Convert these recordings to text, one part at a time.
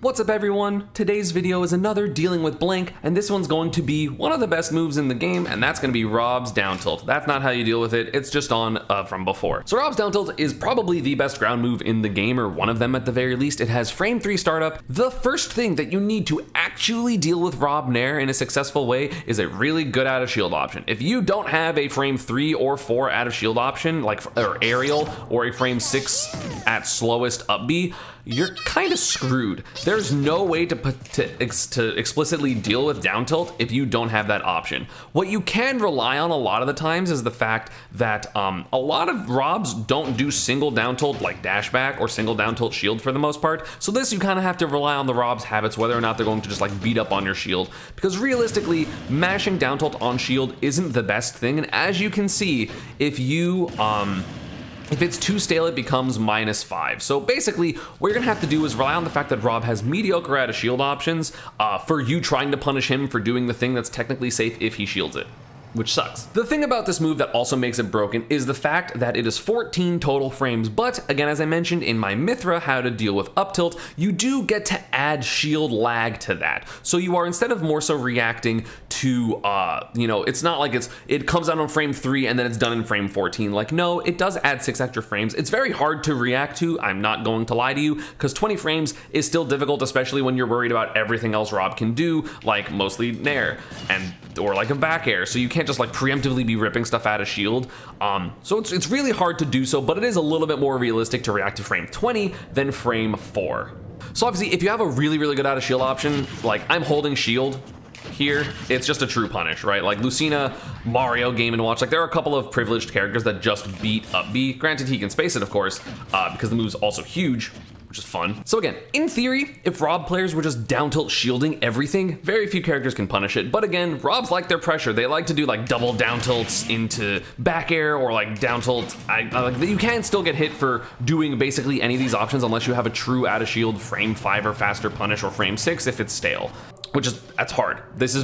What's up everyone? Today's video is another dealing with blank, and this one's going to be one of the best moves in the game, and that's going to be Rob's down tilt. That's not how you deal with it, it's just on from before. So Rob's down tilt is probably the best ground move in the game, or one of them at the very least. It has frame 3 startup. The first thing that you need to actually deal with Rob Nair in a successful way is a really good out of shield option. If you don't have a frame 3 or 4 out of shield option, like or aerial, or a frame 6 at slowest up B, you're kind of screwed. There's no way to explicitly deal with down tilt if you don't have that option. What you can rely on a lot of the times is the fact that a lot of Robs don't do single down tilt like dash back or single down tilt shield for the most part. So this you kind of have to rely on the Rob's habits, whether or not they're going to just like beat up on your shield, because realistically mashing down tilt on shield isn't the best thing. And as you can see, if it's too stale, it becomes -5. So basically, what you're gonna have to do is rely on the fact that Rob has mediocre out of shield options for you trying to punish him for doing the thing that's technically safe if he shields it, which sucks. The thing about this move that also makes it broken is the fact that it is 14 total frames, but again, as I mentioned in my Mithra, how to deal with up tilt, you do get to add shield lag to that. So you are, instead of more so reacting to, it's not like it comes out on frame 3 and then it's done in frame 14. Like, no, it does add 6 extra frames. It's very hard to react to, I'm not going to lie to you, because 20 frames is still difficult, especially when you're worried about everything else Rob can do, like mostly Nair, or like a back air. So you can't just like preemptively be ripping stuff out of shield. So it's really hard to do so, but it is a little bit more realistic to react to frame 20 than frame 4. So obviously, if you have a really, really good out of shield option, like I'm holding shield here, it's just a true punish, right? Like Lucina, Mario, Game & Watch, like there are a couple of privileged characters that just beat up B. Granted, he can space it, of course, because the move's also huge, which is fun. So again, in theory, if Rob players were just down tilt shielding everything, very few characters can punish it. But again, Robs like their pressure. They like to do like double down tilts into back air, or like down tilt. You can still get hit for doing basically any of these options unless you have a true out of shield frame 5 or faster punish, or frame 6 if it's stale. That's hard. This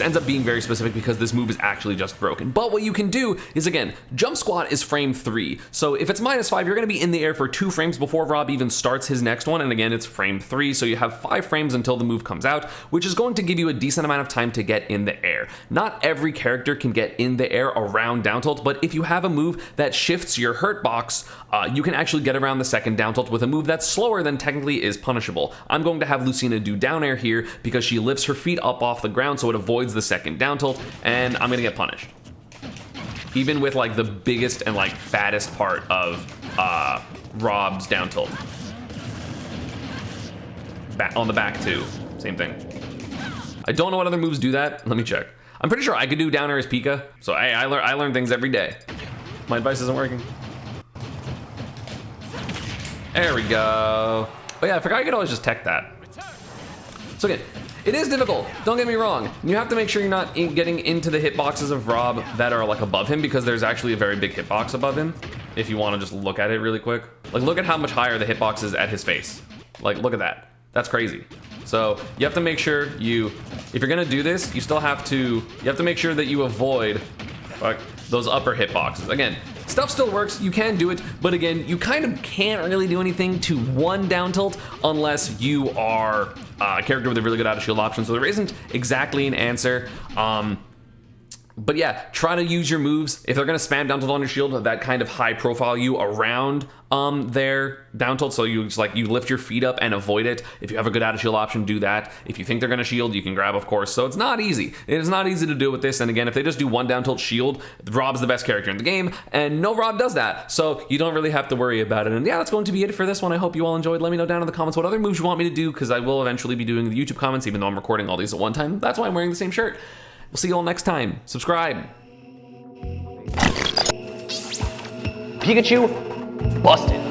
ends up being very specific because this move is actually just broken. But what you can do is, again, jump squat is frame 3. So if it's -5, you're gonna be in the air for 2 frames before Rob even starts his next one. And again, it's frame 3. So you have 5 frames until the move comes out, which is going to give you a decent amount of time to get in the air. Not every character can get in the air around down tilt, but if you have a move that shifts your hurt box, you can actually get around the second down tilt with a move that's slower than technically is punishable. I'm going to have Lucina do down air here because she lifts her feet up off the ground, so it avoids the second down tilt, and I'm gonna get punished. Even with like the biggest and like fattest part of Rob's down tilt. On the back too, same thing. I don't know what other moves do that. Let me check. I'm pretty sure I could do down air as Pika, so hey, I learn things every day. My advice isn't working. There we go. Oh yeah, I forgot you could always just tech that. So again, it is difficult, don't get me wrong. You have to make sure you're not getting into the hitboxes of Rob that are like above him, because there's actually a very big hitbox above him. If you want to just look at it really quick. Like look at how much higher the hitbox is at his face. Like look at that, that's crazy. So you have to make sure if you're gonna do this, you have to make sure that you avoid those upper hitboxes. Again, stuff still works, you can do it, but again, you kind of can't really do anything to one down tilt unless you are a character with a really good out of shield option. So there isn't exactly an answer. But yeah, try to use your moves. If they're gonna spam down tilt on your shield, that kind of high profile you around their down tilt, so you just like you lift your feet up and avoid it. If you have a good out of shield option, do that. If you think they're gonna shield, you can grab, of course. So it's not easy. It is not easy to do with this. And again, if they just do one down tilt shield, Rob's the best character in the game, and no Rob does that. So you don't really have to worry about it. And yeah, that's going to be it for this one. I hope you all enjoyed. Let me know down in the comments what other moves you want me to do, because I will eventually be doing the YouTube comments, even though I'm recording all these at one time. That's why I'm wearing the same shirt. We'll see you all next time. Subscribe. Pikachu busted.